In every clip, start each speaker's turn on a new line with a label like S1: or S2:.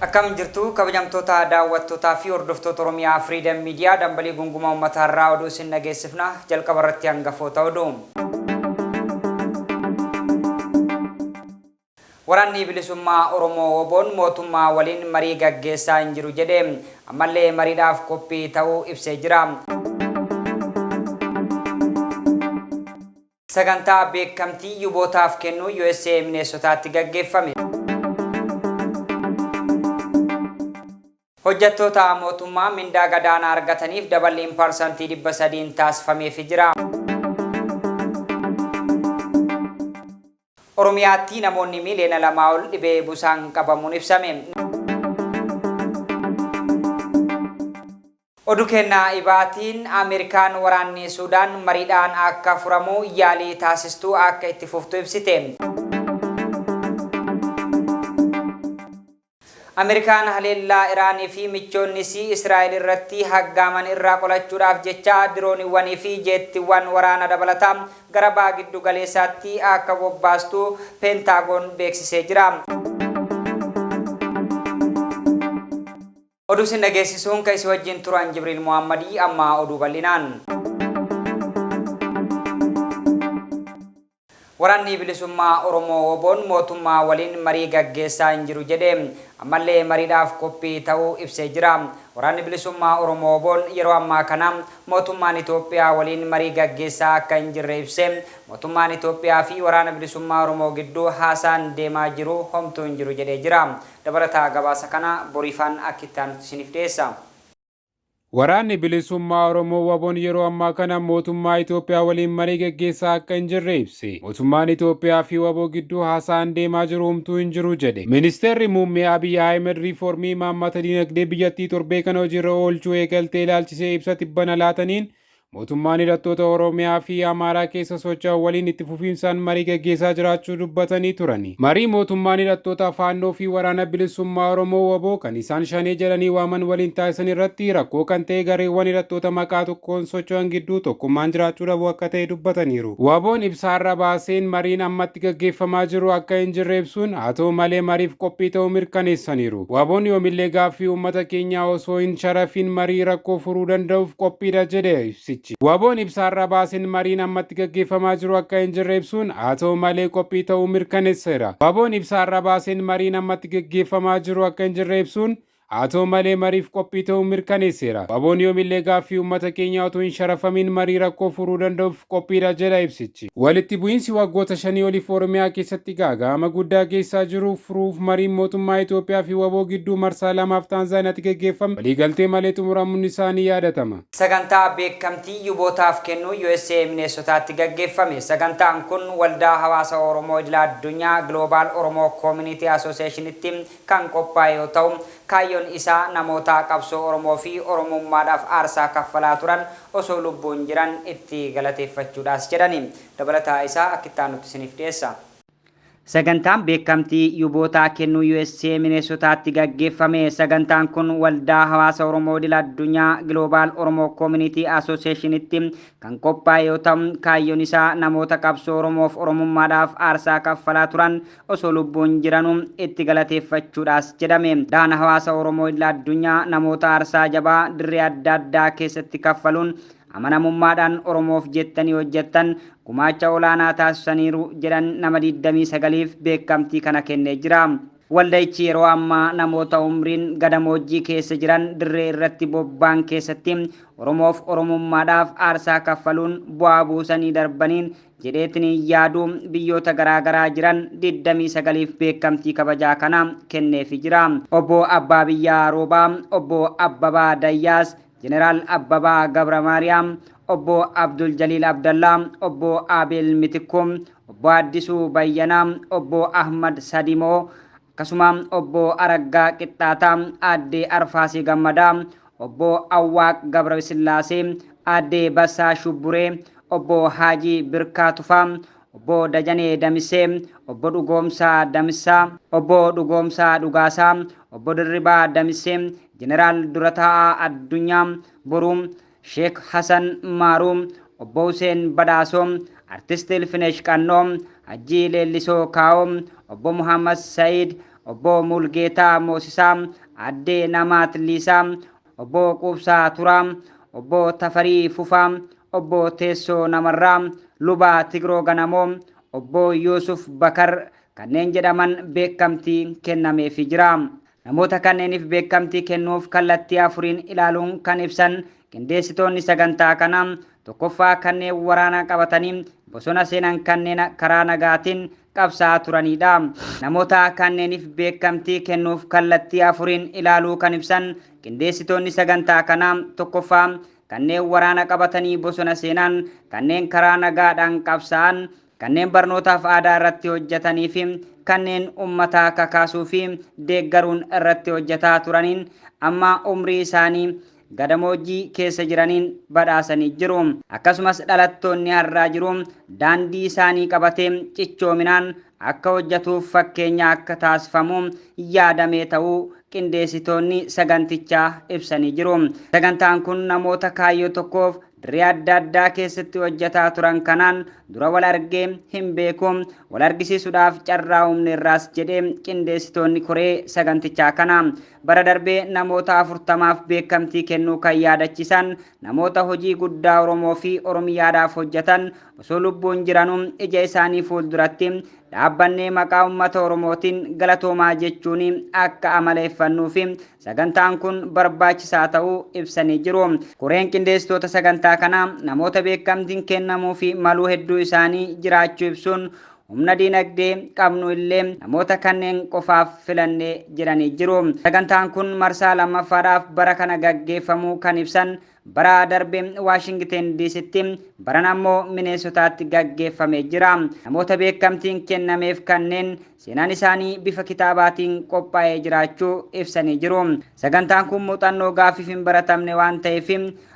S1: Akkam jirtu kabajamtoota daawwattootaa fi hordoftoota Oromiyaa Freedom Media dambalii gungumaa uummataa irraa oduu isin dhageessifna jalqaba irratti hangafoota oduu. Waraanni bilisummaa Oromoo WBOn mootummaa waliin marii gaggeessaa hin jiru jedhe ammallee mariidhaaf qophii ta'uu ibsee jira. Sagantaa beekamtii yuubootaaf kennu USA Minnesotaatti gaggeeffame. Hojjettoota mootummaa mindaa gadaanaa argataniif daballiin parsantii 300 taasifameefii jira. Oromiyaatti namoonni miliyoona 2 ol dhibee busaan qabamuun ibsame. Oduu kennaa ibaatiin Ameerikaan waraanni Suudaan mariidhaan akka furamu yaalii taasistuu akka itti fuftu ibsite. Ameerikaan haleellaa Iraanii fi michoonni Israa'el irratti haggaaman irraa qolachuudhaaf jecha dirooniiwwanii fi jeettiiwwan waraana dabalataa gara baha giddu galeessaatti akka bobbaastu Pentaagoon beeksisee jira. Oduu isin dhageessisuun kan isin wajjin turan Jibriil Muhammadii amma oduu bal'inaan. Waraanni bilisummaa Oromoo WBOn mootummaa waliin marii gaggeessaa hin jiru jedhe ammallee mariidhaaf qophii ta'uu ibsee jira. Waraanni bilisummaa Oromoo WBOn yeroo ammaa kana mootummaan Itoophiyaa waliin marii gaggeessaa akka hin jirre ibsee mootummaan Itoophiyaa fi waraana bilisummaa Oromoo gidduu haasaan deemaa jiru homtuu hin jiru jedhee jira. Dabalataa gabaasa kana boriifaan akka itti aanutti isiniif dhiyeessa.
S2: Waraanni bilisummaa Oromoo WBOn yeroo ammaa kana mootummaa Itoophiyaa waliin marii gaggeessaa akka hin jirre ibse. Mootummaan Itoophiyaa fi WBO gidduu haasaan deemaa jiru homtuu hin jiru jedhe. Ministeerri muummee Abiy Ahmed riiformii imaammata dinagdee biyyattii torbee kana hojiirra oolchuu eegaltee ilaalchisee ibsa tibbana laataniin mootummaan hidhattoota Oromiyaa fi Amaaraa keessa socho'an waliin itti fufiinsaan marii gaggeessaa jiraachuu dubbatanii turani. Marii mootummaan hidhattoota Faannoo fi waraana bilisummaa Oromoo WBO kan isaan shanee jedhanii waaman waliin taasisan irratti rakkoo kan ta'e gareewwan hidhattoota maqaa tokkoon socho'an gidduu tokkummaan jiraachuu dhabu akka ta'e dubbataniiru. WBOn ibsaarra baaseen mariin ammatti gaggeeffamaa jiru akka hin jirre ibsuun haa ta'u malee mariif qophii ta'uu mirkaneessaniiru. WBOn yoomillee gaaffii uummata keenyaa osoo hin sharafiin marii rakkoo furuu danda'uuf qophiidha jedhe ibsi. WBOn ibsaarra baaseen mariin ammatti gaggeeffamaa jiru akka hin jirre ibsuun haa ta'u malee qophii ta'uu mirkaneesseera. WBOn ibsaarra baaseen mariin ammatti gaggeeffamaa jiru akka hin jirre ibsuun haa ta'u malee mariif qophii ta'uu mirkaneesseera. WBOn yoomillee gaaffii uummata keenyaa otoo hin sharafamin marii rakkoo furuu danda'uuf qophiidha jedha ibsichi. Walitti bu'iinsi waggoota 5 oliif Oromiyaa keessatti gaaga'ama guddaa geessaa jiru furuuf mariin mootummaa Itoophiyaa fi WBO gidduu marsaa lamaaf Taanzaaniyaatti gaggeeffame waliigaltee malee xumuramuun isaanii yaadatama.
S1: Sagantaa beekamtii yuubootaaf kennu USA Minnesotaatti gaggeeffame. Sagantaan kun waldaa hawaasa Oromoo idila addunyaa Global Oromo Community Associationitti kan qophaa'e yoo ta'u kaayyoon isaa namoota qabsoo Oromoo fi Oromummaadhaaf aarsaa kaffalaa turan osoo lubbuun jiran itti galateeffachuudhaas jedhani. Dabalataa isaa akka itti aanutti isiniif dhiyeessa. Sagantaan beekamtii yuubootaa kennuu USA Minnesotaatti gaggeeffame. Sagantaan kun waldaa hawaasa Oromoo idila addunyaa Global Oromo Community Associationitti kan qophaa'e yoo ta'u kaayyoon isaa namoota qabsoo Oromoof Oromummaadhaaf aarsaa kaffalaa turan osoo lubbuun jiranuu itti galateeffachuudhaas jedhame. Waldaan hawaasa Oromoo idila addunyaa namoota aarsaa jabaa dirree adda addaa keessatti kaffaluun amanamummaadhaan Oromoof jettanii hojjettan gumaacha olaanaa taasisaniiru jedhan nama 29f beekamtii kana kennee jira. Waldaichi yeroo ammaa namoota umriin gadamoojjii keessa jiran dirree irratti bobba'an keessatti Oromoof Oromummaadhaaf aarsaa kaffaluun bu'aa buusanii darbaniin jedheetiin yaaduu biyyoota garaagaraa jiran 29f beekamtii kabajaa kana kenneefii jira. Obbo Abbaa Biyyaa Roobaa, Obbo Abbabaa Dayyaas, Jeneraal Abbabaa Gabra Maariyaam, Obbo Abdul Jalil Abdallah, Obbo Abel Mitikkum, Obbo Addisuu Bayyanaa, Obbo Ahmad Sadimoo, akkasuma Obbo Araggaa Qixxaataa, Aadde Arfaasii Gammadaa, Obbo Awwaaq Gabra Sillaasee, Aadde Bassaa Shubburee, Obbo Haajii Birkaa Tufaa, Obbo Dajanee Damisee, Obbo Dhugoomsaa Damisaa, Obbo Dhugoomsaa Dhugaasaa, Obbo Dirribaa Damisee, Jeneraal Durataa Addunyaa Boruum, Sheek Hasan Maaruum, Obbo Hussein Badaasoom, Artist Ilfinesh Qannoo, Hajji Leellisoo Kaawoo, Obbo Muhammad Said, obbo Mulgeetaa Moosisaa, Addee Namaat Liisaa, obbo Quubsaa Turaa, obbo Tafarii Fufaa, obbo Teessoo Namarraa, Lubaa Tigroo Ganamoo, obbo Yuusuf Bakar kanneen jedhaman beekamtii kennameefii jira. Namoota kanneeniif beekamtii kennuuf kallattii afuriin ilaaluun kan ibsan qindeessitoonni sagantaa kanaa tokkoffaa kanneen waraana qabatanii bosona seenan kanneen karaa nagaatiin qabsaa turanidha. Namoota kanneeniif beekamtii kennuuf kallattii afuriin ilaaluu kan ibsan qindeessitoonni sagantaa kanaa tokkoffaa kanneen waraana qabatanii bosona seenan, kanneen karaa nagaadhaan qabsa'an, kanneen barnootaaf aadaa irratti hojjetanii fi kanneen ummata kakaasuu fi deeggaruun irratti hojjetaa turaniin amma umrii isaanii gadamoojjii keessa jiraniin badhaasanii jiru. Akkasumas dhalattoonni har'aa jiru daandii isaanii qabatee cichoominaan akka hojjetuuf fakkeenya akka taasifamu yaadamee ta'uu qindeessitoonni sagantichaa ibsanii jiru. Sagantaan kun namoota kaayyoo tokkoof dirree adda addaa keessatti hojjetaa turan kanaan dura wal argee hin beeku, wal argisiisuudhaaf carraa humna irraas jedhee qindeessitoonni koree sagantichaa kana bara darbee namoota 40f beekamtii kennuu kan yaadachiisan namoota hojii guddaa Oromoo fi Oromiyaadhaaf hojjetan osoo lubbuun jiranuu ija isaanii fuulduratti dhaabbannee maqaa uummata Oromootiin galatoomaa jechuun akka amaleeffannuufi sagantaan kun barbaachisaa ta'uu ibsanii jiru. Koreen qindeessitoota sagantaa kana namoota beekamtiin kennamuu fi maluu hedduu isaanii jiraachuu ibsuun humna diinagdee qabnu illee namoota kanneen qofaaf filannee jiranii jiru. Sagantaan kun marsaa lammaffaadhaaf bara kana gaggeeffamuu kan ibsan bara darbe Washington DC'tti baran ammoo Minnesotaatti gaggeeffamee jira. Namoota beekamtiin kennameef kanneen seenaan isaanii bifa kitaabaatiin qophaa'ee jiraachuu ibsanii jiru. Sagantaan kun muuxannoo gaaffiif hin baratamne waan ta'eef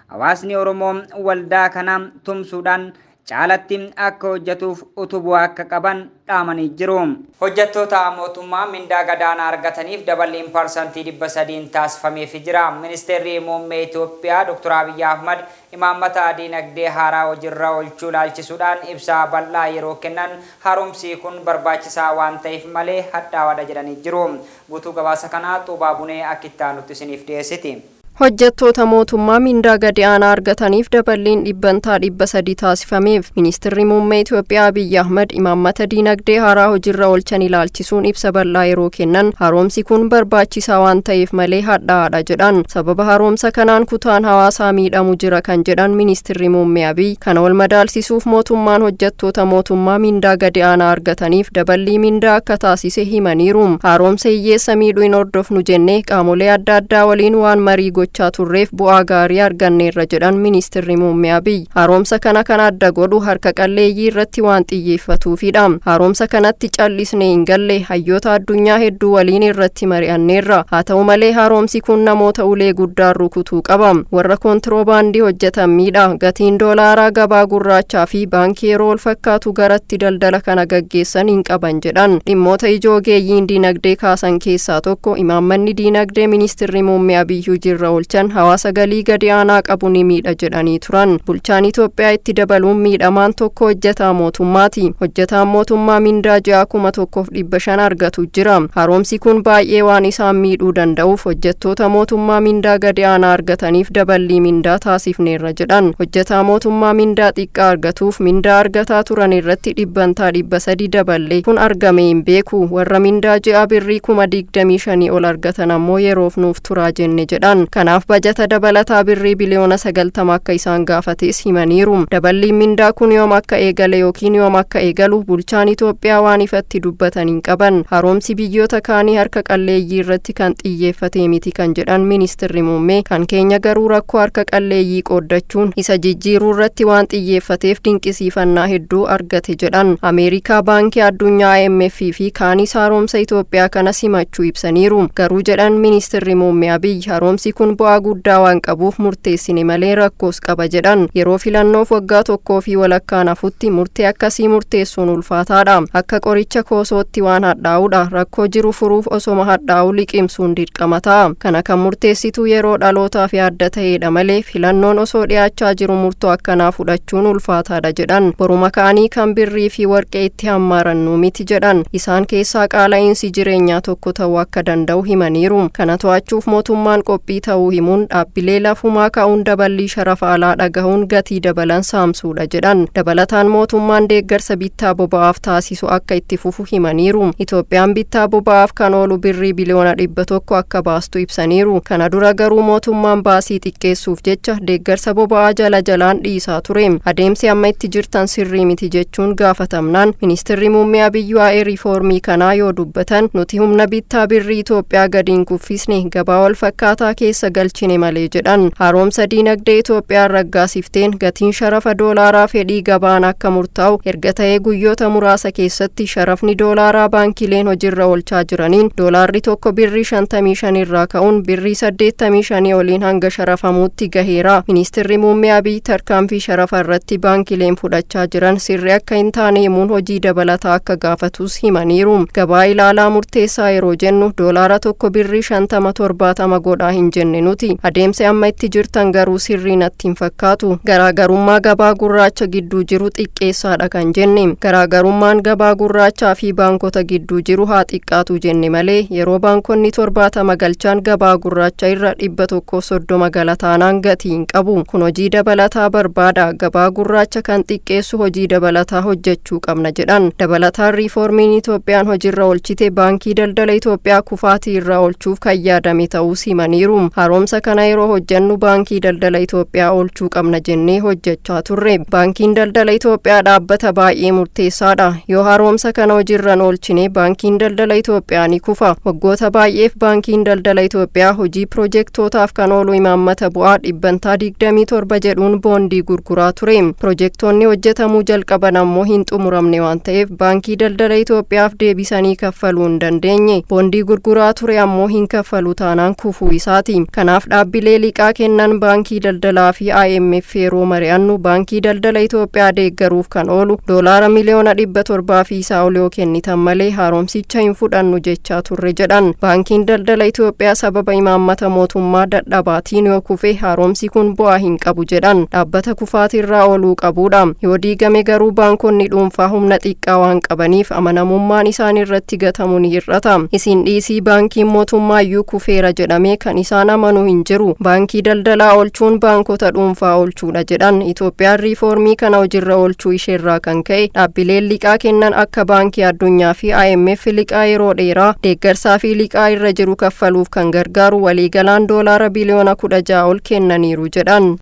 S1: hawaasni Oromoo waldaa kana tumsuudhaan caalatti akka hojjetuuf utubuu akka qaban dhaamanii jiru. Hojjettoota mootummaa mindaa gadaanaa argataniif dabaliin parsantii 300 taasifameefii jira. Ministeerri muummee Itoophiyaa Dr. Abiy Ahmad imaammata diinagdee haaraa hojiirra oolchuu ilaalchisuudhaan ibsaa bal'aa yeroo kennan haaromsi kun barbaachisaa waan ta'eef malee hadhaawaa jedhanii jiru. Guutuu gabaasa kanaa Xuubaa Bunee akka itti aanutti isiniif dhiyeessiti.
S3: Hojjettoota mootummaa mindaa gadi aanaa argataniif dabaliin 300 taasifameef ministeerri muummee Itoophiyaa Abiy Ahmad imaammata diinagdee haaraa hojiirra oolchan ilaalchisuun ibsa bal'aa yeroo kennan haaromsi kun barbaachisaa waan ta'eef malee hadhaa'aadha jedhan. Sababa haaromsa kanaan kutaan hawaasaa miidhamu jira kan jedhan ministeerri muummee Abiy kana wal madaalsisuuf mootummaan hojjettoota mootummaa mindaa gadi aanaa argataniif dabalii mindaa akka taasise himaniiru. Haaromsa hiyyeessa miidhuu hin hordofnu jennee qaamolee adda addaa waliin waan marii gochaa turreef bu'aa gaarii arganneerra jedhan ministeerri muummee Abiy. Haaromsa kana kan adda godhu harka qalleeyyii irratti waan xiyyeeffatuufidha. Haaromsa kanatti callisnee hin galle hayyoota addunyaa hedduu waliin irratti mari'anneerra. Haa ta'u malee haaromsi kun namoota ulee guddaan rukutuu qaba. Warra kontiroobaandii hojjetan miidha. Gatiin doolaaraa gabaa gurraachaa fi baankii yeroo ol fakkaatu garatti daldala kana gaggeessan hin qaban jedhan. Dhimmoota ijoo geeyyiin diinagdee kaasan keessaa tokko imaammanni diinagdee ministeerri muummee Abiy hojiirra oolchan hawaasa galii gadi aanaa qabu ni miidha jedhanii turan. Bulchaan Itoophiyaa itti dabaluun miidhamaan tokko hojjetaa mootummaati. Hojjetaan mootummaa mindaa 6,150 argatu jira. Haaromsi kun baay'ee waan isaan miidhuu danda'uuf hojjettoota mootummaa mindaa gadi aanaa argataniif dabalii mindaa taasifneerra jedhan. Hojjetaa mootummaa mindaa xiqqaa argatuuf mindaa argataa turan irratti 300 daballee kun argame hin beeku. Warra mindaa ji'a birrii 25,000 ol argatan ammoo yeroof nuuf turaa jenne jedhan. Kanaaf bajata dabalataa birrii biliyoona 90 akka isaan gaafates himaniiru. Daballiin mindaa kun yoom akka eegale yookiin yoom akka eegalu bulchaan Itoophiyaa waan ifatti dubbatan hin qaban. Haaromsi biyyoota kaanii harka qalleeyyii irratti kan xiyyeeffate miti kan jedhan ministeerri muummee kan keenya garuu rakkoo harka qalleeyyii qooddachuun isa jijjiiruu irratti waan xiyyeeffateef dinqisiifannaa hedduu argate jedhan. Ameerikaa baankii addunyaa IMF fi kaanis haaromsa Itoophiyaa kana simachuu ibsaniiru. Garuu jedhan ministeerri muummee Abiy haaromsi kun kun bu'aa guddaa waan qabuuf murteessine malee rakkoos qaba jedhan. Yeroo filannoof waggaa tokkoo fi walakkaan hafutti murtee akkasii murteessuun ulfaataadha. Akka qoricha koosootti waan hadhaa'uudha. Rakkoo jiru furuuf osoma hadhaa'u liqimsuun dirqama ta'a. Kana kan murteessitu yeroo dhalootaaf yaadda ta'edha malee filannoon osoo dhiyaachaa jiru murtoo akkanaa fudhachuun ulfaataadha jedhan. Boruma ka'anii kan birrii fi warqee itti hammaarannu miti jedhan. Isaan keessaa qaala'iinsi jireenyaa tokko ta'uu akka danda'u himaniiru. Kana to'achuuf mootummaan qophii ta'uu himuun dhaabbilee lafumaa ka'uun daballii sharafa alaa dhagahuun gatii dabalan saamsuudha jedhan. Dabalataan mootummaan deeggarsa bittaa boba'aaf taasisu akka itti fufu himaniiru. Itoophiyaan bittaa boba'aaf kan oolu birrii biliyoona 100 akka baastu ibsaniiru. Kana dura garuu mootummaan baasii xiqqeessuuf jecha deeggarsa boba'aa jalaan dhiisaa ture. Adeemsi amma itti jirtan sirrii miti jechuun gaafatamnaan ministeerri muummee Abiyyi waa'ee riifoormii kanaa yoo dubbatan nuti humna bittaa birrii Itoophiyaa gadiin kuffisne gabaa wal fakkaataa keessa galchine malee jedhan. Haaromsa diinagdee Itoophiyaan raggaasifteen gatiin sharafa doolaaraa fedhii gabaan akka murtaa'u erga ta'ee guyyoota muraasa keessatti sharafni doolaaraa baankileen hojiirra oolchaa jiraniin doolaarri tokko birrii 55 irraa ka'uun birrii 85 oliin hanga sharafamuutti gaheera. Ministeerri muummee Abiyyi tarkaanfii sharafa irratti baankileen fudhachaa jiran sirrii akka hin taane himuun hojii dabalataa akka gaafatus himaniiru. Gabaa ilaalaa murteessaa yeroo jennu doolaara tokko birrii 50-70 godhaa hin jenne nuti. Adeemsi amma itti jirtan garuu sirrii natti hin fakkaatu. Garaagarummaa gabaa gurraacha gidduu jiru xiqqeessaadha kan jenne. Garaagarummaan gabaa gurraachaa fi baankota gidduu jiru haa xiqqaatu jenne malee yeroo baankonni 70 galchaan gabaa gurraacha irra 130 galataanaan gatii hin qabu. Kun hojii dabalataa barbaada. Gabaa gurraacha kan xiqqeessu hojii dabalataa hojjechuu qabna jedhan. Dabalataan riifoormiin Itoophiyaan hojiirra oolchite baankii daldala Itoophiyaa kufaatii irraa oolchuuf kan yaadame ta'uu himaniiru. Haaromsa kana yeroo hojjennu baankii daldala Itoophiyaa oolchuu qabna jennee hojjechaa turre. Baankiin daldala Itoophiyaa dhaabbata baay'ee murteessaadha. Yoo haaromsa kana hojiirra oolchine baankiin daldala Itoophiyaa ni kufa. Waggoota baay'eef baankiin daldala Itoophiyaa hojii piroojektootaaf kan oolu imaammata bu'aa 27 jedhuun boondii gurguraa ture. Piroojektonni hojjetamuu jalqaban ammoo hin xumuramne waan ta'eef baankii daldala Itoophiyaaf deebisanii kaffaluu hin dandeenye. Boondii gurguraa ture ammoo hin kaffalu taanaan kufuu isaati. Kanaaf dhaabbilee liqaa kennan baankii daldalaa fi IMF yeroo mari'annu baankii daldala Itoophiyaa deeggaruuf kan oolu doolaara miliyoona 700 fi isaa ol yoo kennitan malee haaromsicha hin fudhannu jechaa turre jedhan. Baankiin daldala Itoophiyaa sababa imaammata mootummaa dadhabaatiin yoo kufe haaromsi kun bu'aa hin qabu jedhan. Dhaabbata kufaatirraa ooluu qabuudha. Yoo diigame garuu baankonni dhuunfaa humna xiqqaa waan qabaniif amanamummaan isaan irratti gatamu ni hir'ata. Isin dhiisii baankiin mootummaayyuu kufeera jedhamee kan isaan amanu hin jiru. Baankii daldalaa oolchuun baankota dhuunfaa oolchuudha jedhan. Itoophiyaan riifoormii kana hojiirra oolchuu isheerraa kan ka'e dhaabbileen liqaa kennan akka baankii addunyaa fi IMF liqaa yeroo dheeraa deeggarsaa fi liqaa irra jiru kaffaluuf kan gargaaru waliigalaan doolaara biliyoona 16 ol kennaniiru jedhan.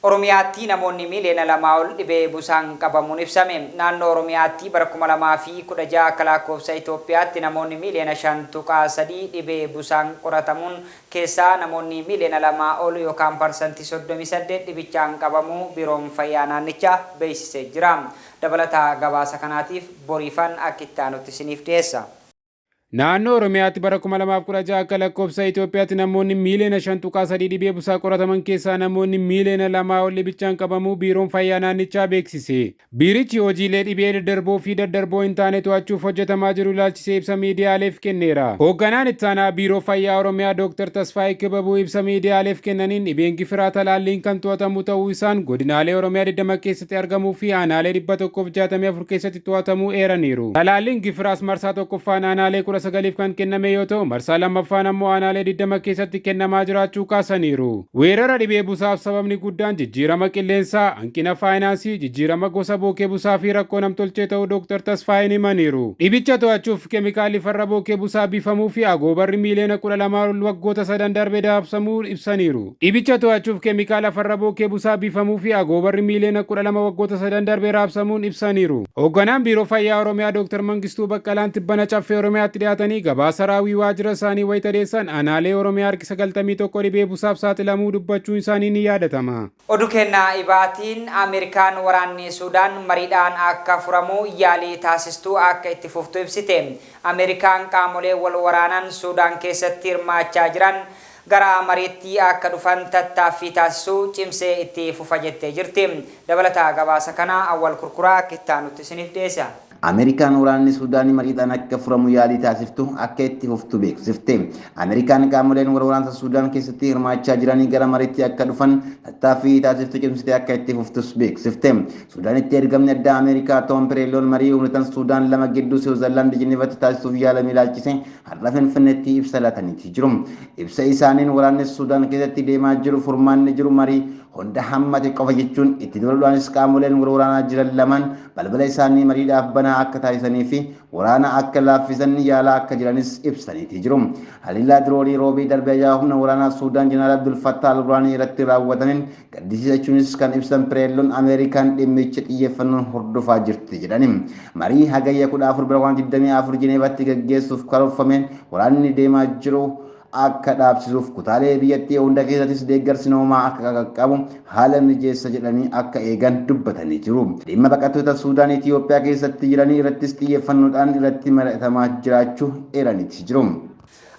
S1: Oromiyaatti namoonni miliyoona 2 ol dhibee busaan qabamuun ibsame. Naannoo Oromiyaatti bara 2016 akka lakkoofsa Itoophiyaatti namoonni miliyoona 5.3 dhibee busaan qoratamuun keessaa namoonni miliyoona 2 ol yookaan parsantii 38 dhibichaan qabamuu biiroon fayyaa naannichaa beeksisee jira. Dabalataa gabaasa kanaatiif boriifan akka itti aanutti isiniif dhiyeessa.
S2: Naannoo Oromiyaatti bara 2016 akka lakkoofsa Itoophiyaatti namoonni miliyoona 5.3 dhibee busaa qorataman keessaa namoonni miliyoona 2 ol dhibichaan qabamuu biiroon fayyaa naannichaa beeksise. Biirichi hojiilee dhibee daddarboo fi daddarboo hin taane to'achuuf hojjetamaa jiru ilaalchisee ibsa miidiyaaleef kenneera. Hoogganaan ittaanaa biiroo fayyaa Oromiyaa Dr. Tasfaayee Kibabuu ibsa miidiyaaleef kennaniin dhibeen gifiraa talaalliin kan to'atamu ta'uu isaan godinaalee Oromiyaa 20 keessatti argamuu fi aanaalee 164 keessatti to'atamuu eeraniiru. Talaalliin gifiraas marsaa tokkoffaan aanaalee 19f kan kenname yoo ta'u marsaa lammaffaan ammoo aanaalee 20 keessatti kennamaa jiraachuu kaasaniiru. Weerara dhibee busaaf sababni guddaan jijjiirama qilleensaa, hanqina faayinaansii, jijjiirama gosa bookee busaa fi rakkoo namtolchee ta'uu Dr. Tasfaayeen himaniiru. Dhibicha to'achuuf keemikaalli farra bookee busaa biifamuu fi agoobarri miliyoona 12 ol waggoota 3 darbee daabsamuu ibsaniiru. Dhibicha to'achuuf keemikaala farra bookee busaa biifamuu fi agoobarri miliyoona 12 waggoota 3 darbee raabsamuun ibsaniiru. Hoogganaan biiroo fayyaa Oromiyaa Dr. Mangistuu Baqqalaan tibbana caffee Oromiyaatti dhiyaatanii gabaasa raawwii waajjira isaanii wayita dhiyeessan aanaalee Oromiyaa harki 91 dhibee busaaf saaxilamuu dubbachuun isaanii ni yaadatama.
S1: Oduu kennaa ibaatiin Ameerikaan waraanni Suudaan mariidhaan akka furamu yaalii taasistuu akka itti fuftu ibsite. Ameerikaan qaamolee wal waraanan Suudaan keessatti hirmaachaa jiran gara mariitti akka dhufan tattaaffii taasisuu cimsee itti fufa jettee jirti. Dabalataa gabaasa kana awwal kurkuraa kittaanutti isiniif dhiyeessa.
S4: Amerikaan waraanni Suudaan mariidhaan akka furamu yaalii taasiftu akka itti fuftu beeksifte. Amerikaan qaamoleen waraansa Suudaan keessatti hirmaachaa jiranii gara mariitti akka dhufan tattaaffii taasiftu cimsitee akka itti fuftus beeksifte. Suudaanitti ergamni addaa Ameerikaa Tom Perelon marii humnatan Suudaan lama gidduu Siwiizerlaand Jenevatti taasisuuf yaalame ilaalchise har'a Finfinneetti ibsa laatanii jiru. Ibsa isaaniin waraanni Suudaan keessatti deemaa jiru furmaanni jiru marii hunda hammate qofa jechuun itti dabaluudhaanis qaamoleen waraanaa jiran lamaan balbala isaanii mariidhaaf banaa akka taasisanii fi waraana akka laaffisan yaalaa akka jiranis ibsanii jiru. Haliillaa diroonii roobii darbee humna waraanaa Suudaan Jeneraal Abdul Fattah al-Burhaanii irratti raawwataniin gaddisiisachuunis kan ibsan Perelon Ameerikaan dhimmicha xiyyeeffannoon hordofaa jirti jedhani. Marii hagayya 14 Jenevatti gaggeessuuf karoorfameen waraanni deemaa jiru akka dhaabsisuuf kutaalee biyyattii hunda keessattis deeggarsi namoomaa akka qaqqabu haala mijeessa jedhanii akka eegan dubbatanii jiru. Dhimma baqattoota Suudaan Itiyoophiyaa keessatti jiranii irrattis xiyyeeffannoodhaan irratti mari'atamaa jiraachuu eeranii jiru.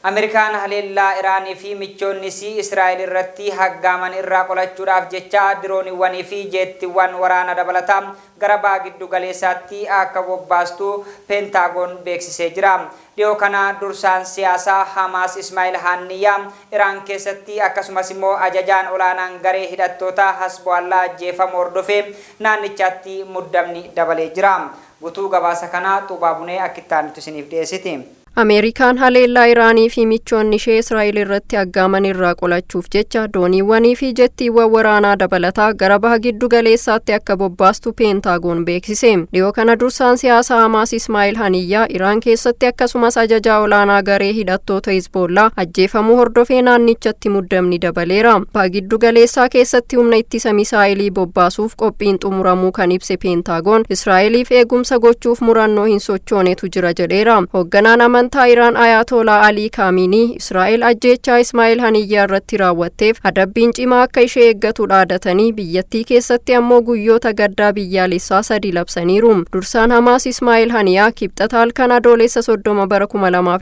S1: Amerikaan haleellaa Iraanii fi michoonni Israa'el irratti haggaaman irraa qolachuudhaaf jecha dirooniiwwanii fi jeettiiwwan waraana dabalataa gara baha giddu galeessaatti akka bobbaastu Peentaagoon beeksisee jira. Dhiyoo kana dursaan siyaasaa Hamaas Ismaa'il Haniyyaa Iraan keessatti akkasumas immoo ajajaan olaanaan garee hidhattoota Hezbollah ajjeefamuu hordofee naannichaatti muddamni dabalee jira. Guutuu gabaasa kana Xubaabunee akkitaanutti isiniif dhiyeessiti.
S3: Ameerikaan haleellaa Iraanii fi michoonni ishee Israa'el irratti haggaaman irraa qolachuuf jecha dooniiwwanii fi jettiiwwan waraanaa dabalataa gara baha giddu galeessaatti akka bobbaastu Peentaagoon beeksise. Dhiyoo kana dursaan siyaasaa Hamaas Ismaa'il Haniyyaa Iraan keessatti akkasumas ajajaa olaanaa garee hidhattoota Hezbollah ajjeefamuu hordofee naannichatti muddamni dabaleera. Baha giddu galeessaa keessatti humna ittisa misaa'ilii bobbaasuuf qophiin xumuramuu kan ibse Peentaagoon Israa'eliif eegumsa gochuuf murannoo hin sochoonetu jira jedheera. Hoogganaan amantaa Iraan Ayatollah Ali Khamenei Israa'el ajjeechaa Ismaa'il Haniyyaa irratti raawwatteef adabbiin cimaa akka ishee eeggatu dhaadatanii biyyattii keessatti ammoo guyyoota gaddaa biyyaalessaa 3 labsaniiru. Dursaan Hamaas Ismaa'il Haniyyaa kibxata halkan adoolessa 30 bara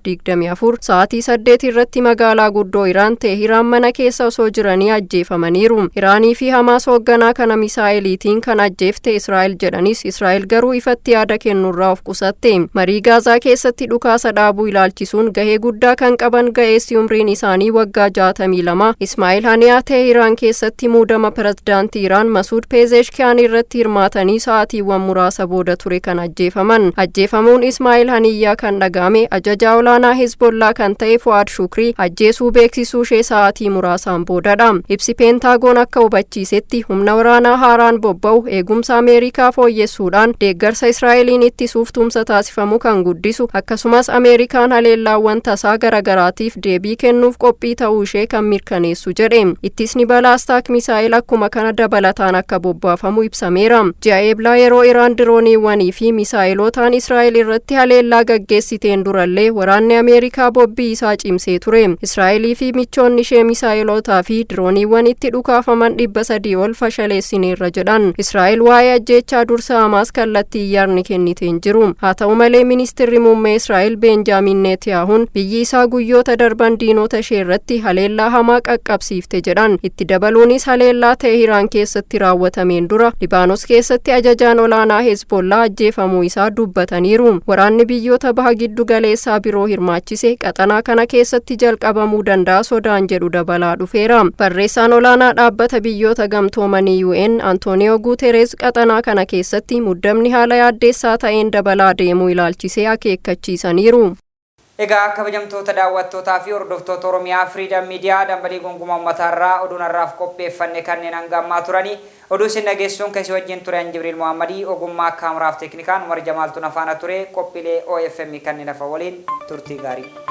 S3: 2024 sa'aatii 8 irratti magaalaa guddoo Iraan Teheraan mana keessa osoo jiranii ajjeefamaniiru. Iraanii fi Hamaas hoogganaa kana misaa'iliitiin kan ajjeefte Israa'el jedhanis Israa'el garuu ifatti yaada kennurraa of qusatte. Marii Gaazaa keessatti dhukaasa dhaabuu ilaalchisuun gahee guddaa kan qaban ga'eessi umriin isaanii waggaa 62 Ismaa'il Haniyyaa Teheraan keessatti muudama pirezidaantii Iraan Masuud Pezeshkian irratti hirmaatanii sa'aatiiwwan muraasa booda ture kan ajjeefaman. Ajjeefamuun Ismaa'il Haniyyaa kan dhagahame ajajaa olaanaa Hezbollah kan ta'e Fuad Shukrii ajjeesuu beeksisuu ishee sa'aatii muraasaan boodadha. Ibsi Peentaagoon akka hubachiisetti humna waraanaa haaraan bobba'u eegumsa Ameerikaa fooyyessuudhaan deeggarsa Israa'eliin ittisuuf tumsa taasifamu kan guddisu akkasumas Ameerikaan haleellaawwan tasaa garagaraatiif deebii kennuuf qophii ta'uu ishee kan mirkaneessu jedhe. Ittisni balaastaak misaa'il akkuma kana dabalataan akka bobbaafamu ibsameera. Ji'a eeblaa yeroo Iraan dirooniiwwanii fi misaa'ilotaan Israa'el irratti haleellaa gaggeessiteen durallee waraanni Ameerikaa bobbii isaa cimsee ture. Israa'elii fi michoonni ishee misaa'ilotaa fi dirooniiwwan itti dhukaafaman 300 ol fashaleessineerra jedhan. Israa'el waa'ee ajjeechaa dursa Hamaas kallattii iyyaarni kenniteen jiru. Haa ta'u malee ministeerri muummee Israa'el Benjaamin Netanyahuun biyyi isaa guyyoota darban diinota ishee irratti haleellaa hamaa qaqqabsiifte jedhan. Itti dabaluunis haleellaa Teheraan keessatti raawwatameen dura Libaanos keessatti ajajaan olaanaa Hezbollah ajjeefamuu isaa dubbataniiru. Waraanni biyyoota baha giddu galeessaa biroo hirmaachise qaxanaa kana keessatti jalqabamuu danda'a sodaan jedhu dabalaa dhufeera. Barreessaan olaanaa dhaabbata biyyoota gamtoomanii UN Antonio Guterres qaxanaa kana keessatti muddamni haala yaaddeessaa ta'een dabalaa deemuu ilaalchisee akeekkachiisaniiru.
S1: Egaa kabajamtoota daawwattootaa fi hordoftoota Oromiyaa Freedom Media dambalii gonkumaa uummatarraa oduun har'aaf qopheeffanne kanneen hangammaa turanii oduu isin dhageessuun keessi wajjin ture Jibriil Muhammadii ogummaa kaameraaf teeknikaan Umar Jamaaltuun afaana ture qophiilee OFM kanneen hafa waliin turtii gaarii.